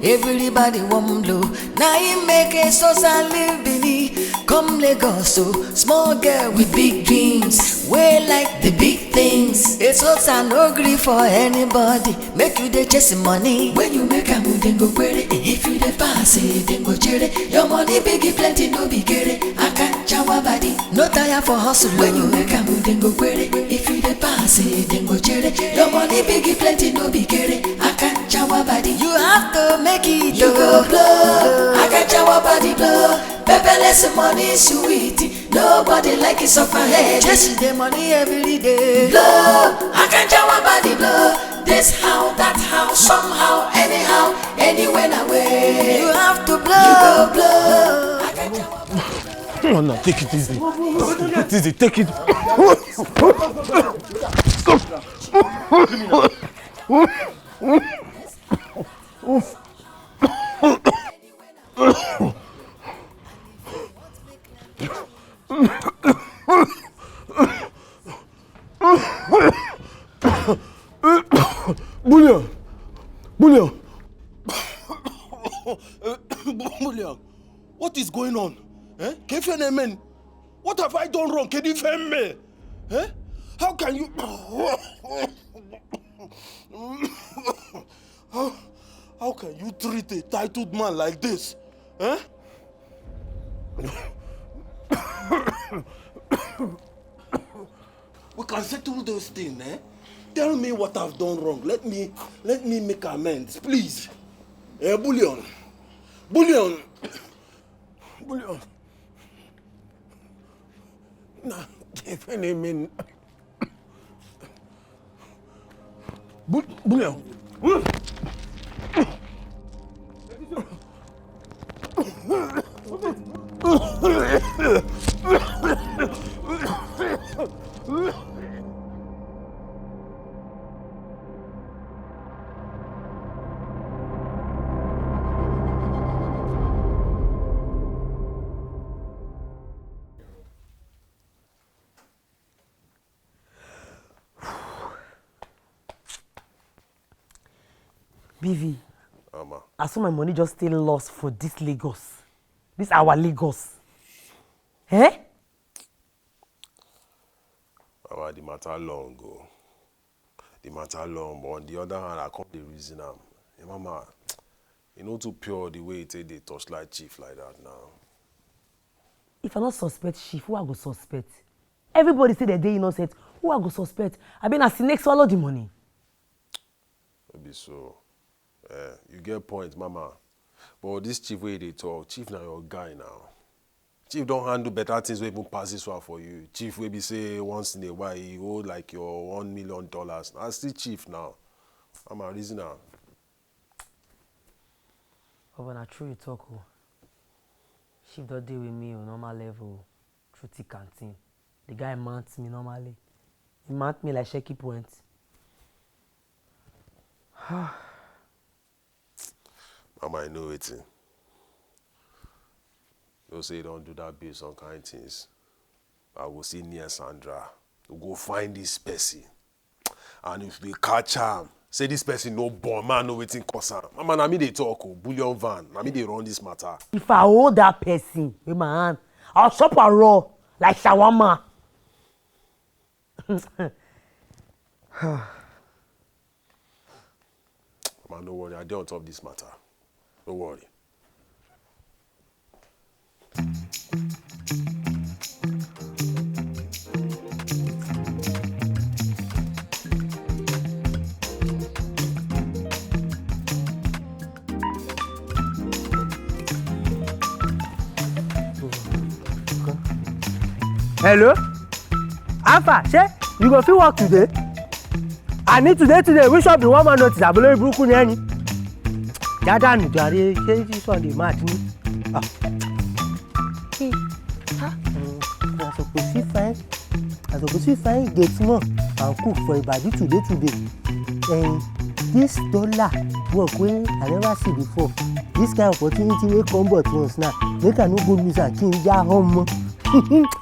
everybody want blow. Now he make Eseosa live beneath. Come Lagos, so small girl with big dreams. Way like the big things. Eseosa no gree for anybody. Make you dey chase money. When you make a move, then go query. If you dey pass it, then go cherry. Your money big, plenty, no be kere. Akanchawa Baddie, no tire for hustle. When you make a move, then go query. If you dey pass it, then go cherry. Your money big, plenty, no be kere. Akanchawa Baddie, you have to make it. You go blow. Akanchawa Baddie blow. Pepperless money sweet. Nobody like it off my head. Chasing the money every day. Blow. Akanchawa Baddie blow. This how, that how, somehow, anyhow, anywhere, away. You have to blow. You go blow. No, no, take it easy. Take it easy, take it. Bullion! Bullion! Bullion! What is going on? Eh? What have I done wrong? Can you defend me? Eh? How can you... How can you treat a titled man like this? Eh? We can settle those things, eh? Tell me what I've done wrong. Let me make amends, please. Bullion. Bullion. Bullion. Nah, Bullion. BV, I saw my money just stay lost for this Lagos. This our Lagos. Eh? Mama, the matter long go. The matter long, but on the other hand, I can't the reason hey, Mama, you know too pure the way they touch like chief like that now. If I not suspect chief, who I go suspect? Everybody say that they innocent. Who I go suspect? I been as the next swallow the money. Maybe so. You get point, Mama. But this chief way they talk, chief now your guy now. Chief don't handle better things when even pass this one for you. Chief will be say once in a while he hold like your $1 million. I still chief now. I'm a reason now. Oh, when I truly talk, chief don't deal with me on normal level through the canteen. The guy mounts me normally. He mounts me like shaky points. Mama, I know it. You say you don't do that based on kind things. I will see near Sandra. We go find this person. And if we catch him, say this person no born, man, no waiting cause him. Mama, na me they talk, Bullion van. Na me they run this matter. If I hold that person with my hand, I'll chop her raw like shawarma. Man, don't worry, I dey on top of this matter. Don't worry. Hello? Alpha, say you go fit work today? I need today. We shop the 1 man notice. I believe you could any. Dada ni jare, say this one the match ni. Ah. I suppose you find get more and cook for a body today. This dollar work wey I never see before. This kind of opportunity wey come but once now. Make I no go miss a king ja home.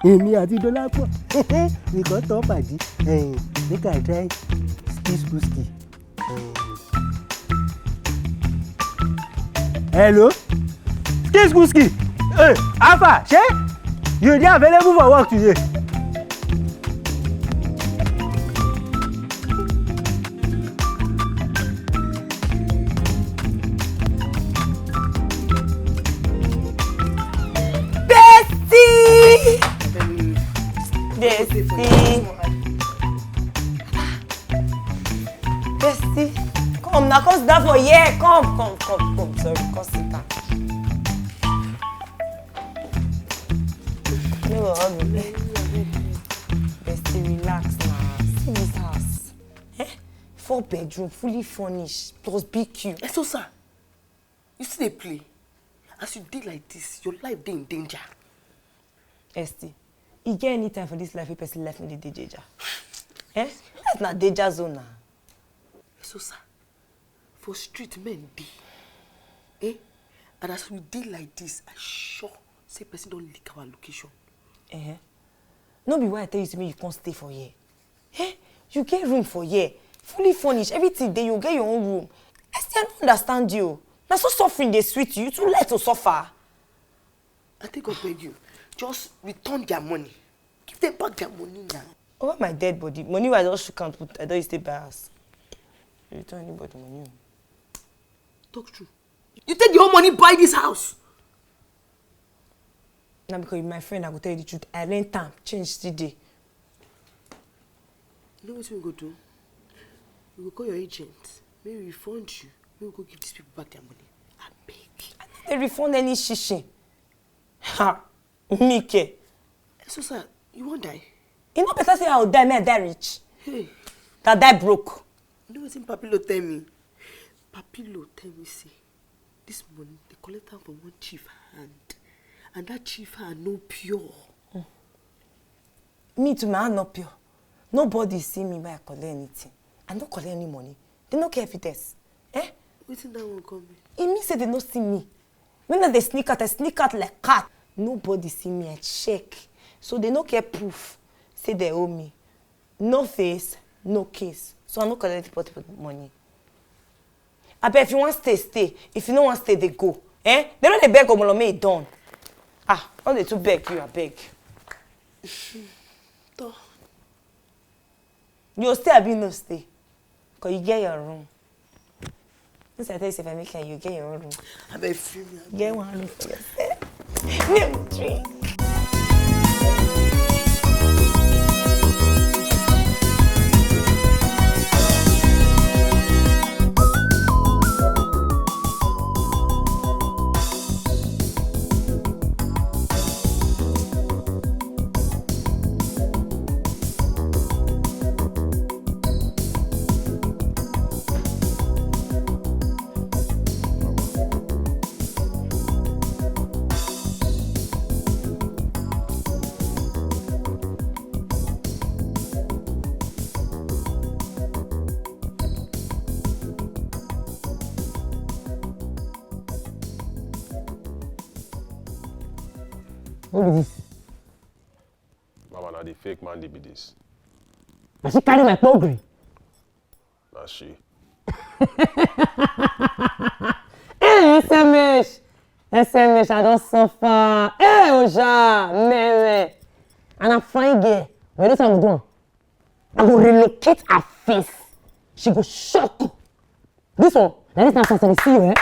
Èmi àti dollar pọ̀. We got top adi. Make I try ski. Hello? Ski. Hey, Alpha, she? You dey available for work today? Bestie, come now, come sit down for here. Come. Sorry, come sit down. No, Bestie, relax now. See this house. 4 bedroom, fully furnished, plus BQ. Eseosa, you see they play. As you did like this, your life dey in danger. Esti, you get any time for this life, a person left in the danger. That's not danger zone now. Eseosa, for street men dey. And as we did like this, I sure say person don't leak our location. No be why I tell you to me you can't stay for here. You get room for here, fully furnished, everything there, you get your own room. I still don't understand you. Now so suffering they sweet you too late to suffer. I think God beg you, just return their money. Give them back their money now. Over my dead body, money I just shook and put, I don't stay by us. You return anybody money. Talk true. You take the whole money, buy this house. Now because you're my friend, I will tell you the truth. I rent time, change today. You know what we go do? We will call your agent. Maybe refund you. We will go give these people back their money. I beg. I don't they refund any shishi. Ha! Mike. Eseosa, you won't die. You know better say I will die, may I die rich. Hey. That die broke. You know what Papilo tell me? Papilo tell me say, this money, they collect them from one chief hand. And that chief hand no pure. Me too, my hand not pure. Nobody see me when I collect anything. I don't collect any money. They don't care if it is. Waiting that one come. It means they don't see me. When they sneak out, I sneak out like cat. Nobody see me, I check. So they don't care proof. Say they owe me. No face, no case. So I don't collect the money. I bet if you want to stay, stay. If you don't want to stay, they go. They don't they beg or me done. All they to beg you, I beg. You'll stay, I be no stay. Because you get your room. Since I tell you if I make it, you get your own room. I bet feel me. Get one room for yourself. Name drink. What is this? Mama, now the fake man they be this. Does she carry my pogri? That's she. Hey, SMS, I don't suffer. Hey, Oja, Mary. And I'm fine girl. What is I'm doing? I will relocate her face. She go shock. This one, that is not something to see you,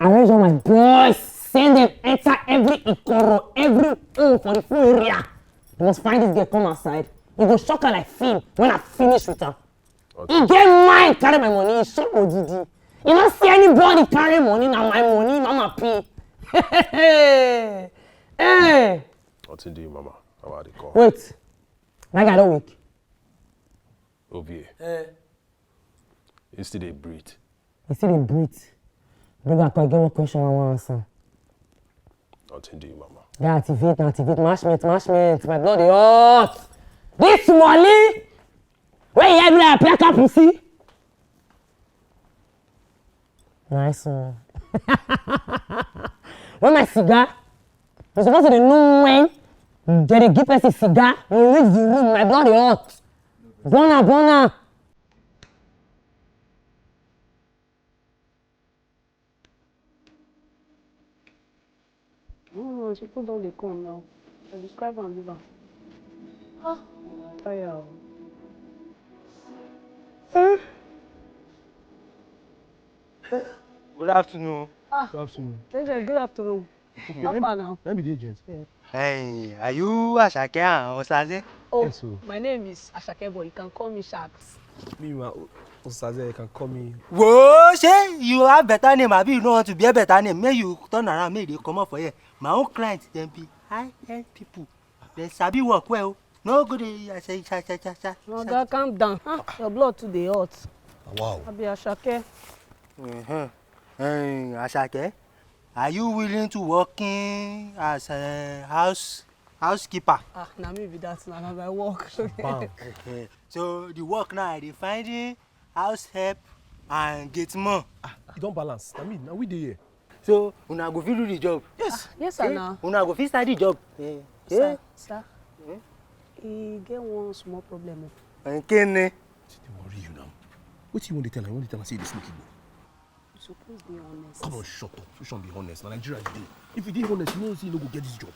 Arrange all my boys. Send them enter every ikoro, every for the full area. You must find this girl come outside. You go shock her like film when I finish with her. Okay. You get mine, carry my money, you shock Odidi. You don't see anybody carry money, now my money, Mama P. Hey! What's in do you, Mama? How are they call? Wait. That guy don't wake. Ovie. You still they breathe. You still they breathe. Bring back, I get one question I want to answer. Nothing do you, Mama. Yeah, activate, mashmate. My blood is hot. This money, where you have like a plaque pussy? Nice one. When my cigar, you're supposed to know when they give us a cigar, you reach the room, my blood is hot. Bona. and people don't come now. I describe and leave. Ah, tired. Good afternoon. Good afternoon. Good afternoon. How far now? Let me be the agent. Hey, are you Shaks and Osaze? Oh, Yes, sir. my name is Afegbai. You can call me Shaks. Me, Osaze, you can call me. Whoa, say you have better name. Abi you don't want to be a better name. May you turn around, may they come up for you. My own clients, them be high-end people. They sabi work well. No good. I say, No, God, calm down. Your blood today hot. Wow. I be Ashake. Ashake, are you willing to work in as a housekeeper? Now me be that now. Now my work. Bam. So the work now, they finding house help and get more. You don't balance. I mean, now we there. So una go fit do the job. Yes. Yes, sir. Now. Una go fit start the job. Sir. He get one small problem. Nkene. They worry you now. What you want to tell her? You want to tell her say you smoke Igbo? You suppose be honest. Come on, shut up. You should be honest. Now Nigeria is there. If you dey honest, you know say you no go get this job.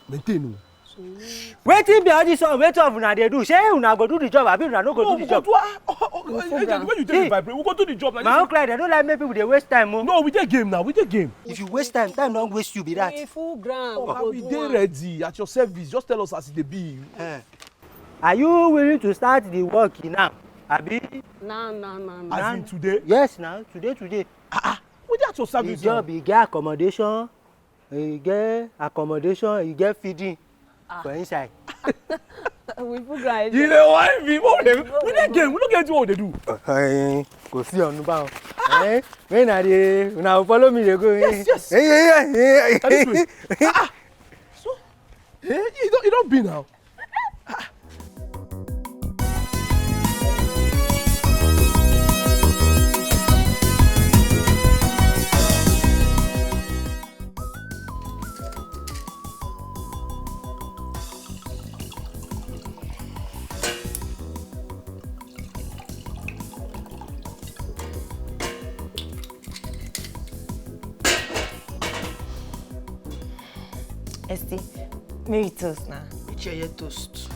Maintain no. So you know. Wetin be all this one? Wetin of una dey do? Say una go do the job, abi una no go do the job? Agent, when you take the vibrate, we go do the job. My own client, they don't like make people dey waste time. No, we dey game now. We dey game. If you waste time, time don't waste you be that. We full ground. We dey ready at your service. Just tell us as it dey be. Are you willing to start the work now? Abi? Nah. As in today? Yes, now. Today. We dey at your The service. job, you get accommodation, you get feeding for inside. We full ground. You know why? We dey game. We don't get what they do. Kò sí ọ̀nù báwọn. When una follow me dey go. Yes. So, you don't be now. Esti, maybe toast now. Which your toast?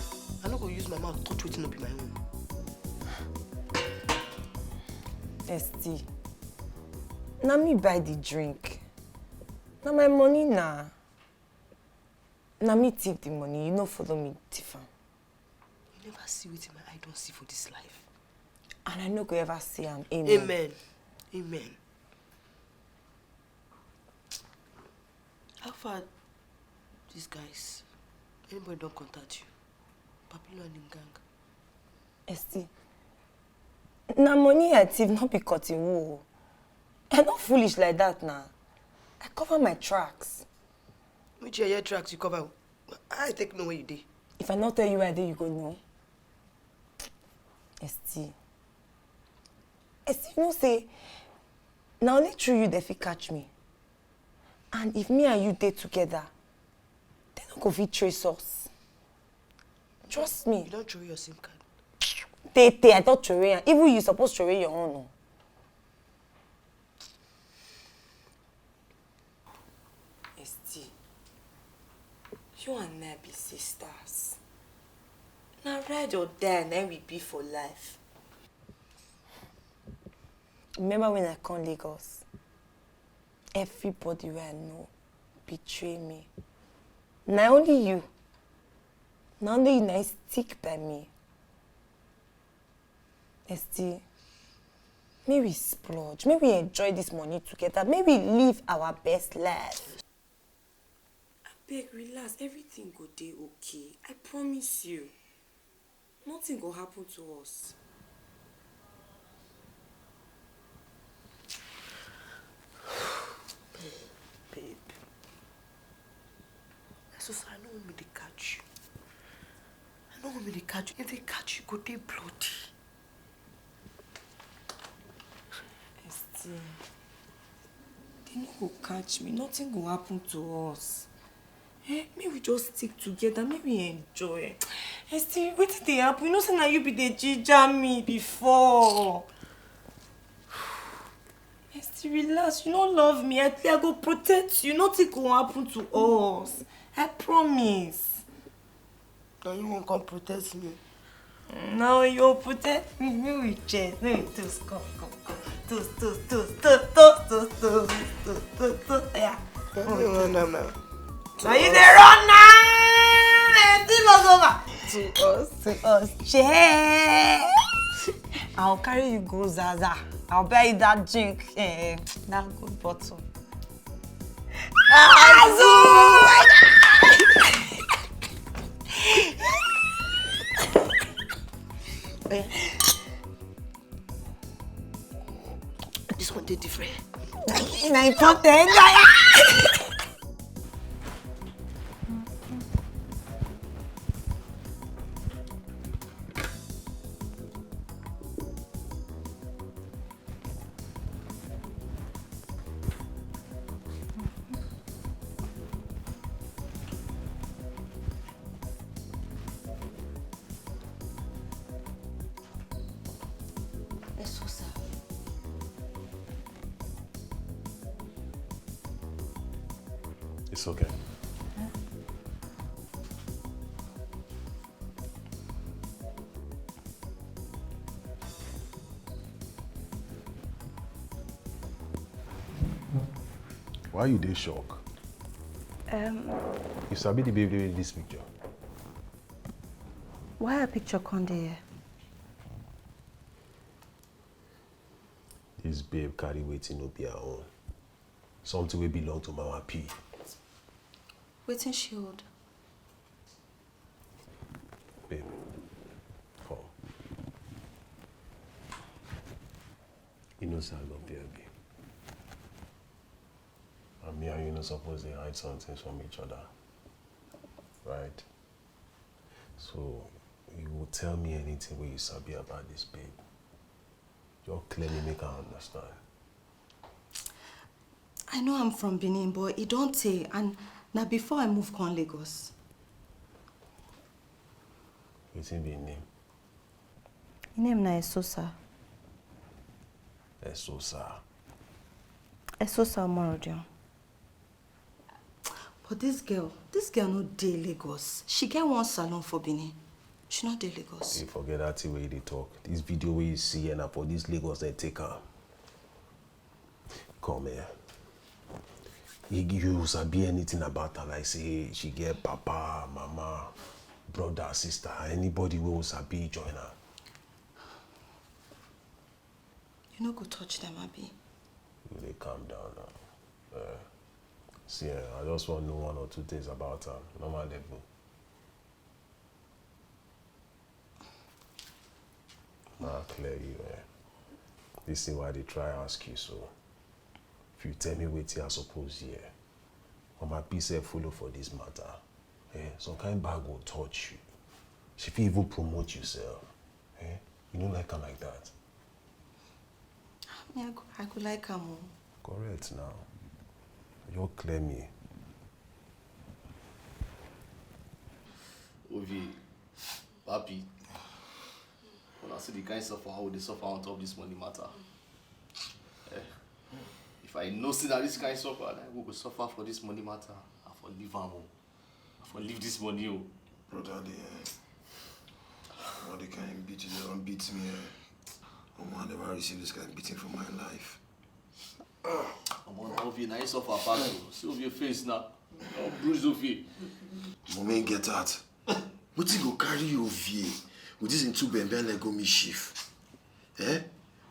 I'm not going to use my mouth to touch waiting up in my own. Esti, now me buy the drink. Now my money now. Now me tip the money. You no follow me tiff am. You never see what my eye don't see for this life. And I no go ever see am. Amen. How far these guys? Anybody don't contact you? Papilo and him gang. Esti, now money I tip not be cutting wool. I'm not foolish like that now. I cover my tracks. Which your tracks you cover? I take no where you did. If I not tell you where I dey, you go know. Esti, you know say, now only through you they fit catch me. And if me and you dey together, they no go fit trace us. Trust me. You don't throw your SIM card. I don't throw it. Even you supposed to throw your own. No. Esti, you and I be sisters. Now ride or die and then we be for life. Remember when I come Lagos? Everybody where I know betray me. Not only you. Not only you now stick by me. Esti, may we splurge, may we enjoy this money together, may we live our best life. I beg, relax, everything go dey okay. I promise you. Nothing will happen to us. Babe. So I don't want me to catch you. I don't want me to catch you. If they catch you, go dey bloody. Esti, they no go catch me. Nothing will happen to us. May we just stick together. May we enjoy. Esti, what did they happen? You know, say now you be the ginger me before. Esti, Relax, you don't love me. I go protect you. Nothing will happen to us. I promise. Now you won't come protect me. No, you'll protect me. No, we chest. No, toast. Come. Toast. Yeah. No. Now you dey run now. Till us over. To us. Cheers. I'll carry you go Zaza. I'll buy you that drink. That good bottle. This one did different. Important. Eseosa. It's okay. Why you dey shock? You sabi the baby in this picture? Why a picture come there? This babe carry wetin no be her own. Something wey belong to Mama P. Wetin she hold? Babe, come. You know say I love baby. And me and you no suppose dey hide something from each other. Right? So, you will tell me anything wey you sabi about this babe. Just clearly make her understand. I know I'm from Benin, but it don't take. And now before I move to Lagos. Wetin be im name? Your name na Eseosa. Eseosa. Eseosa Omorodion. But this girl no dey Lagos. She get one salon for Benin. She not dey Lagos. You forget that thing where they talk. This video where you see and for this Lagos they take her. Come here. You sabi anything about her, like say she get papa, mama, brother, sister, anybody will sabi join her. You no go touch them, Abi. You dey calm down now. See, I just want to know one or two things about her. Normal level. Now clear you. This is why they try ask you so. If you tell me what I suppose here, Mama P say follow for this matter. Some kind bag will touch you. She fit even promote yourself. You don't like her like that. Yeah, I could like her more. Correct now. You clear me. Ovi, Papi, when I see the kind of suffer, how they suffer on top of this money matter. If I know see that this kind of suffer, I will suffer for this money matter. I for leave am. I for leave this money. Brother, all the kind of beating they don't beat me. I never received this kind of beating from my life. I'm on Ovi, now you suffer apart. See over your face now. Oh, bruise Ovi. Moment get that. What you go carry you Ovi? With this into Bemben like go mischief.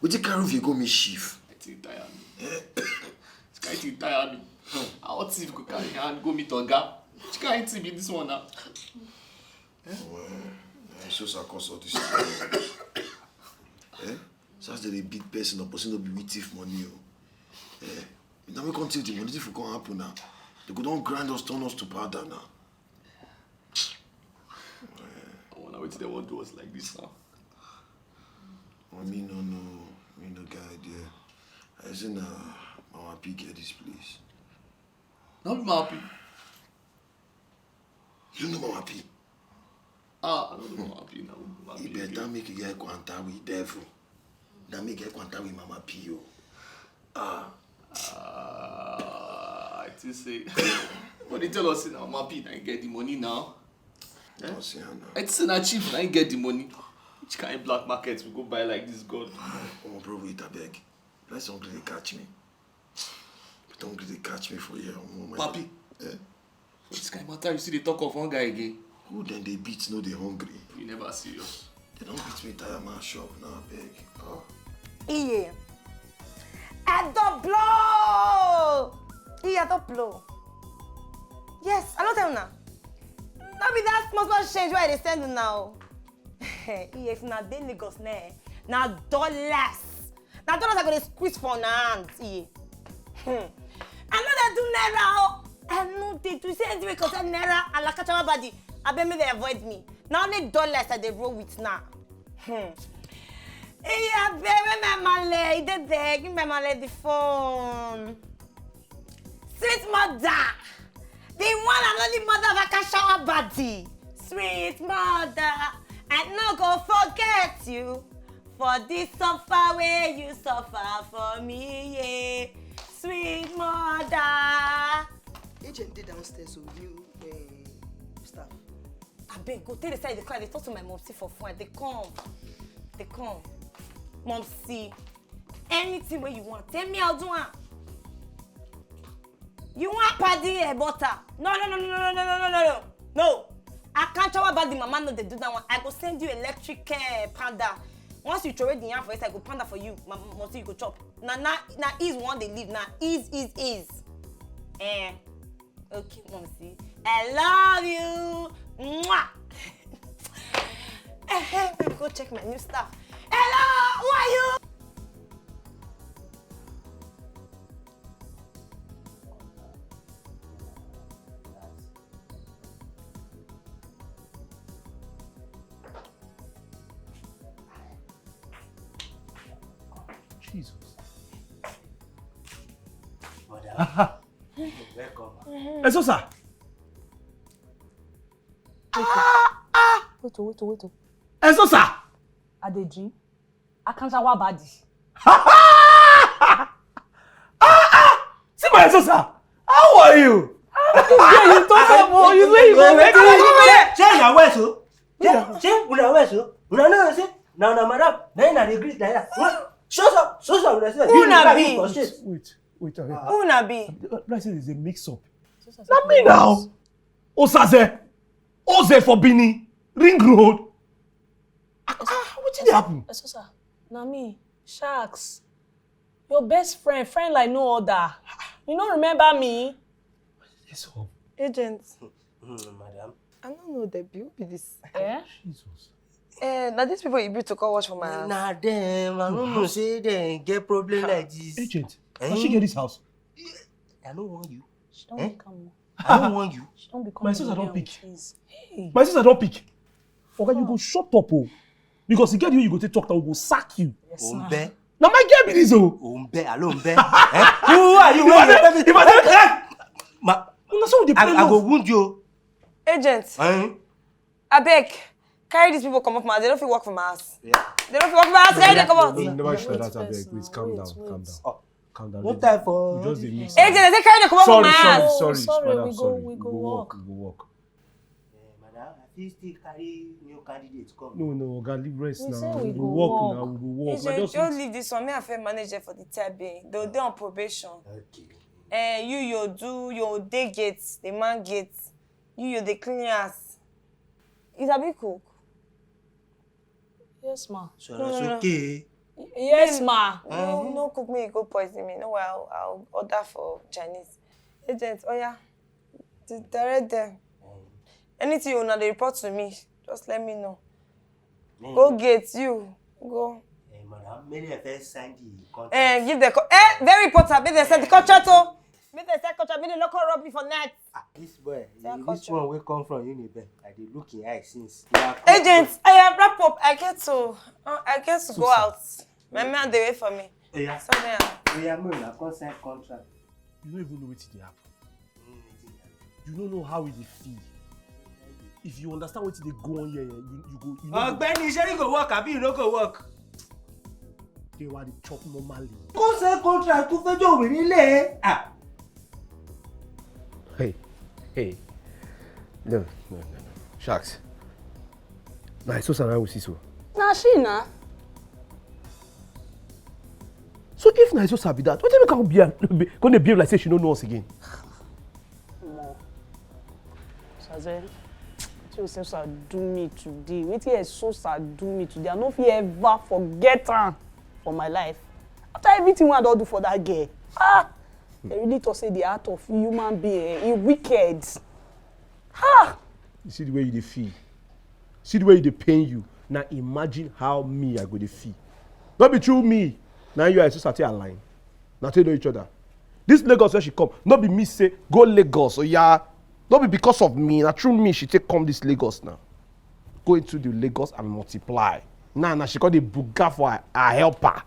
What you carry Ovi go mischief? I think tired me. This guy think tired me. I want to see if you go carry hand go meet Oga. You can't see me this one now. I'm so sorry cause all this. Such that a big person or person will be with thief money. Now we can't take the money if it can't happen now. They go down grind us, turn us to powder now. I wonder what they want to do us like this now. Me no guy there. I say Mama P get this place. Not Mama P. You know Mama P? I don't know Mama P now. You better make you get contact with devil. That make get contact with Mama P, yo. I think say. But they tell us now, Mappy, I get the money now. I don't see her now. I say na cheap, I get the money. Which kind of black market we go buy like this, God? Oh, bro, wait, I beg. Let's don't really catch me. Don't really catch me for here. Papi. Yeah. This kind of matter, you see they talk of one guy again. Who then they beat, no they hungry? You never serious. They don't beat me tire man shop now, I beg. Oh. Yeah. I don't blow! Yeah, I don't blow. Yes, I don't tell you now. Not be that small change why they send you now. If not they Lagos now dollars. Now dollars are gonna squeeze for hands. Yeah. I know they do naira. I know they do say anything because naira and Akanchawa Baddie. I bet me they avoid me. Now only dollars that they roll with now. Yeah, baby, my malay, give my malay the phone. Sweet mother, the one and only mother of Akanchawa Baddie. Sweet mother, I no go forget you for this suffer where you suffer for me, yeah. Sweet mother. Agent did downstairs with new staff. I beg, go tell the side of the car. They talk to my mom see for fun. They come. Mom see anything where you want. Tell me I'll do it. You want paddy butter? No. No. Akanchawa Baddie mama no they do that one. I go send you electric panda. Once you throw it in your voice, I go panda for you. Mom see you go chop. Now is one they live. Now is. Okay, mom see. I love you. Mwah. Let me go check my new stuff. Hello, who are you? Jesus. Welcome. Eseosa. Wait. Eseosa. I dey dream. Akanchawa Baddie. See my Eseosa. How are you? You talk about you say you go make Say your way so. Say una way so. Una know say now madam. Now na dey greet like that. So una say. Who na be? Wait. Who na be? Like say there's a mix-up. Not me now. Osaze. Oze for Bini. Ring Road. What did happen? Eseosa, na me, Shaks. Your best friend like no other. You don't remember me? Yes, Agent. Madam. I don't know the bill be this. Eh? Jesus. Now these people you build to call watch for my house. Nah, them. I don't know say they get problem like this. Agent, can she get this house? I don't want you. She don't become. I don't want you. She don't become. My sister don't pick. Hey. My sister don't pick. Okay, you go shut up, oh. Because you get you go to talk, we will sack you. Yes, Ombe. Now my girl be this, oh. Ombe, hello, Ombe. Who are you? I go wound you. Agent. I beg. Carry these people come up, man. They don't feel work for my house. Yeah. They don't feel work for my house. Carry them come up. Never should that, I beg. Please calm down. Calm down. No time for. Just a mix. Agent, they say carry them come up for my house. Sorry, madam, we go walk. Madam, I feel still carry new candidates come. No, God, leave rest We now. say we We go go walk walk. now. We go walk. Agent, don't leave this one. Me and fair manager for the time being. They'll do on probation. Okay. You do your day gates, the man gates. You the cleaners. Is a big cook. Yes, ma. So No, it's no. okay. Yes, ma. No cook me, go poison me. No, I'll order for Chinese. Agent, oh yeah. Direct them. Anything you want to report to me, just let me know. Go get you. Go. Madam, maybe I first sign the contract. Give the very important. Make they send the contract to. Make they send contract. Make they not rob me for night. This boy, this one will come from Igben. I did look in eye since. Agent, I have wrap up. I get to go out. My man, they wait for me. Yeah. So there. We are moving. I can't sign contract. You don't even know what they happen. You don't know how it feel. If you understand what they go on here, you go. Benny, you go work. I mean, you don't go work. they were the chop normally. Kó ṣe contract tó fẹ́ jọ wèrè lẹ̀. Hey. No. Shaks. Nah, it's so sad we see so. Nah, she nah. So if na so sabi that, what do you make her go behave like say she don't know us again? No. Osaze, what you say do me today? Wetin Eseosa do me today? I no fit ever forget her for my life. After everything I don do for that girl. They really talk say the heart of human being is wicked. You see the way you dey feel. See the way you dey pain you. Now imagine how me I go dey feel. Not be true me. Now you and Eseosa take a line. Now they know each other. This Lagos where she come, not be me say go Lagos or yeah. Not be because of me. Now true me she take come this Lagos now. Go into the Lagos and multiply. Now she call the buga for her helper.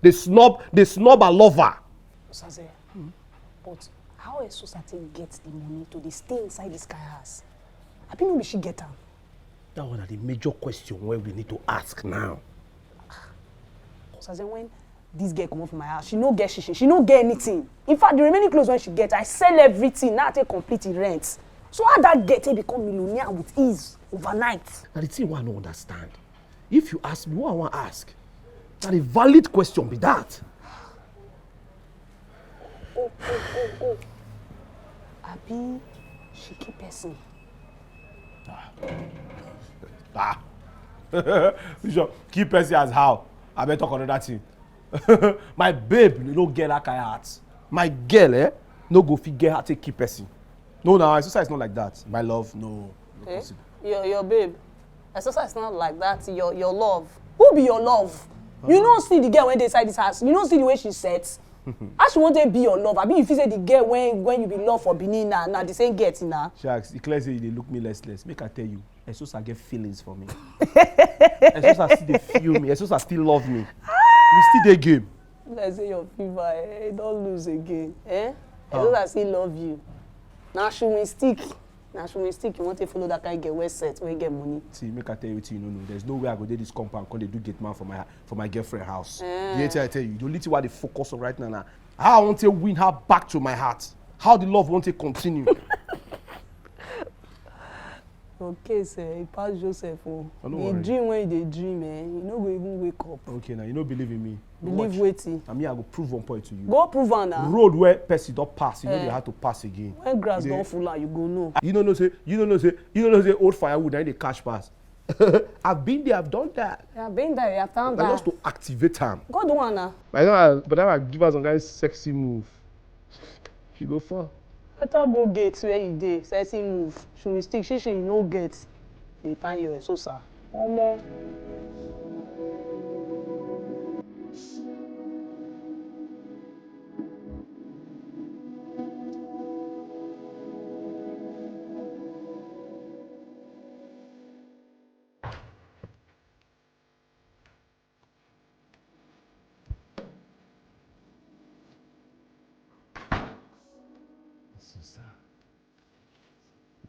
They snub her lover. Osaze, but how Eseosa take get the money to dey stay inside this guy house? I think maybe she get am. That one is the major question where we need to ask now. Osaze, when this girl come up from my house, she no get shishi, she no get anything. In fact, the remaining clothes when she get, I sell everything. Now I take complete the rent. So how that girl take become millionaire with ease overnight? Now the thing I don't understand. If you ask me, what I want to ask, that a valid question be that. Oh. Abi, she keep person. Bishop, keep person as how? I better talk another thing. My babe no get that kind of heart. My girl, no go fit get her take keep person. No, Eseosa is not like that. My love, no possible. Your babe. Eseosa is not like that. Your love. Who be your love? You don't see the girl when they inside this house. You don't see the way she sets. How she want to be your love? I mean, if you say the girl when you be love for Benin now the same get now. Shaks, it clear say they look me less. Make I tell you, Eseosa get feelings for me. Eseosa still they feel me. Eseosa still love me. We still dey game. Let's say your fever, don't lose again. Eseosa still love you. Now she will stick. You want to follow that kind of get well set where you get money. See, make I tell you what you know. There's no way I go do this compound because they do get man for my girlfriend house. The thing I tell you, the only thing why they focus on right now, how I want to win her back to my heart. How the love want to continue. Okay, sir, you pass Joseph. The dream when you dream, you no go even wake up. Okay, now you no believe in me. Believe waiting. I mean, I go prove one point to you. Go prove on now. Road where person don't pass, you know they have to pass again. When grass don't full out, you go no. You don't know say old firewood and they cash pass. I've been there, I've done that. You have been there, you have done that. I just to activate time. Go do one now. But I give her some kind of sexy move. She go far. Better go get where you dey, sexy move. She mistake, she no get. They find you Eseosa. Omo.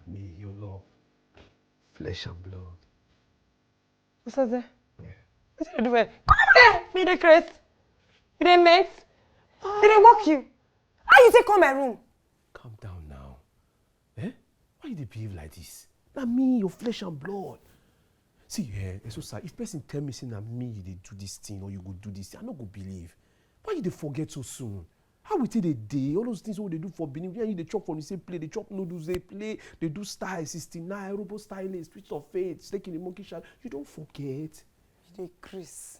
Me, your love, flesh and blood. Osaze? Yeah. What are you doing? Come here! Me the Chris. You dey mess? Did they walk you? How you take come my room? Calm down now. Why you dey behave like this? Na me, your flesh and blood. See, Eseosa, if person tell me say na me you dey do this thing or you go do this thing, I no go believe. Why you dey forget so soon? How we take the day? All those things what they do for Benin, yeah, they chop from the same plate, they chop noodles, they play, they do style 69, robot styling, streets of faith, steak in the monkey shell. You don't forget. You dey Chris.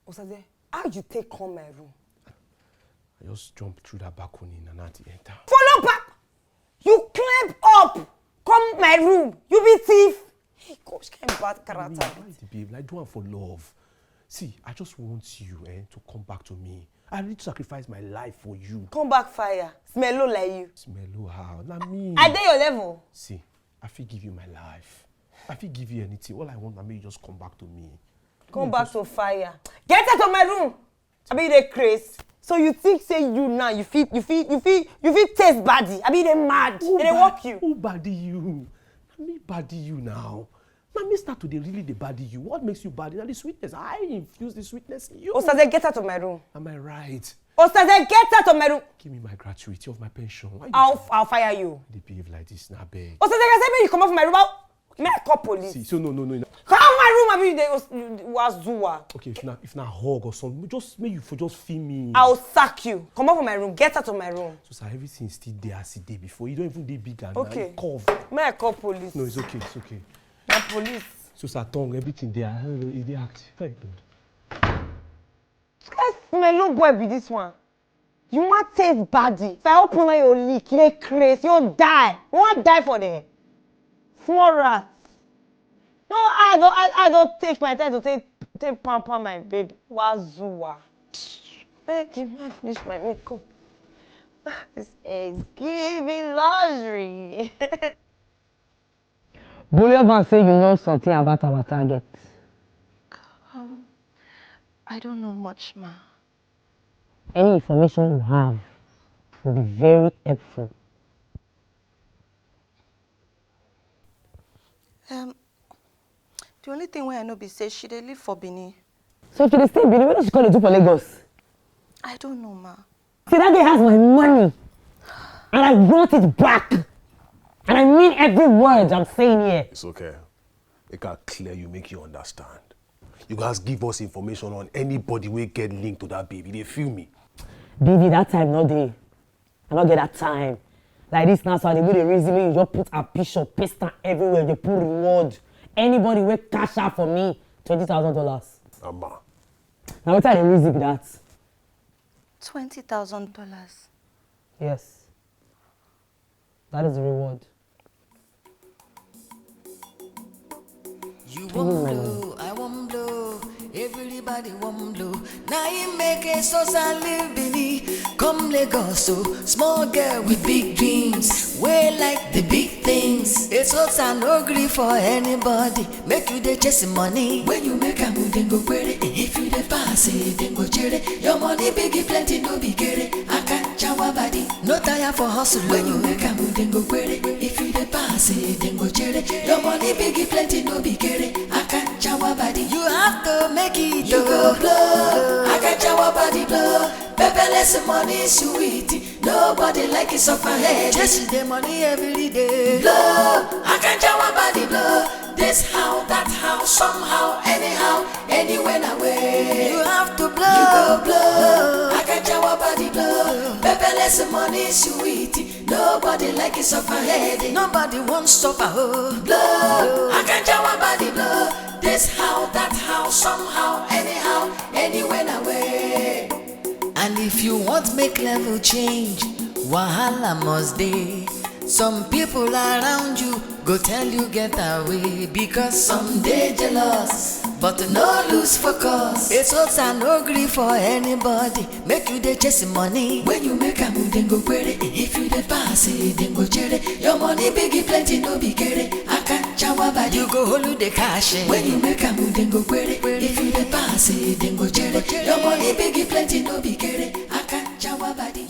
Osaze, how you take come my room? I just jump through that balcony and I enter. Follow back! You climb up! Come my room! You be thief! Hey gosh, kind bad character. Why the babe? Like do one for love. See, I just want you to come back to me. I need to sacrifice my life for you. Come back fire. Smello like you. Smello how? Not me. I dey your level. See, I feel give you my life. I feel give you anything. All I want, I may just come back to me. Come back to fire. Get out of my room. I be the craze. So you think say you now you feel taste Baddie. I be the mad. They walk you. Who Baddie you? Me Baddie you now. Now me start to dey really the baddie you. What makes you baddie? Now the sweetness. I infuse the sweetness in you. Osaze, get out of my room. Am I right? Osaze, get out of my room. Give me my gratuity of my pension. Why I'll fire you. they behave like this now, beg? Osaze, I said you come off my room. May I call police? See, so no. Come out my room, abi you was Zua. Okay, if not hug or something, just make you for just feel me. I'll sack you. Come out of my room. Get out of my room. So sir, everything still there as it day before. You don't even dey bigger Okay. now. You cough. May I call police? No, it's okay. The police. So sir, tongue, everything there. Is they act? Very good. This mellow boy be this one. You want taste body. If I open your leak, make craze, you'll die. You won't die for them. Small rats. No, I don't take my time to take pamper my baby. Wazua. Make him finish my makeup. This is giving luxury. Bullion man say you know something about our target. I don't know much, ma. Any information you have will be very helpful. The only thing I know be say she dey live for Benin. So if you dey stay in Benin, what does she call do for Lagos? I don't know, ma. See, that guy has my money. And I want it back. And I mean every word I'm saying here. It's okay. It can clear you, make you understand. You guys give us information on anybody we get linked to that baby. They feel me. Baby, that time no dey. I don't get that time. Like this now, so the way they reason me, you just put a picture, paste am everywhere, you put reward. Anybody will cash out for me $20,000. Amma. Now what are the reason with that? $20,000. Yes. That is the reward. You won't blow, I won't blow, everybody won't blow. Now you make Eseosa live Benin. Come Lagos, so small girl with big dreams. Way like the big things. Eseosa no gree for anybody. Make you dey chase money. When you make a move, then go query. If you dey pass it, then go cherry. Your money big, plenty, no be kere. Akanchawa Baddie, no tire for hustle. When you make a move, then go query. If you dey pass it, then go cherry. Your money big, plenty, no be kere. Akanchawa Baddie, you have to make it. You go blow. Akanchawa Baddie blow. Beverly money sweet. Nobody like it off my head. Chasing the money every day. Blow. Akanchawa Baddie blow. This how, that how, somehow, anyhow, anywhere, away. You have to blow. You go blow. Akanchawa Baddie blow. Beverly money sweet. Nobody like it off my head. Nobody wants suffer. Blow. Akanchawa Baddie blow. This how, that how, somehow, anyhow, anywhere, away. And if you want make level change, wahala must dey. Some people around you go tell you get away because some dey jealous, but no lose focus. Eseosa no gree for anybody. Make you dey chase money. When you make a move, then go query. If you dey pass it, then go cherry. Your money big, plenty, no be kere. Akanchawa Baddie, you go hold the cash. When you make a move, then go query. If you dey pass it, then go cherry. Your money big, plenty, no be kere. Akanchawa Baddie.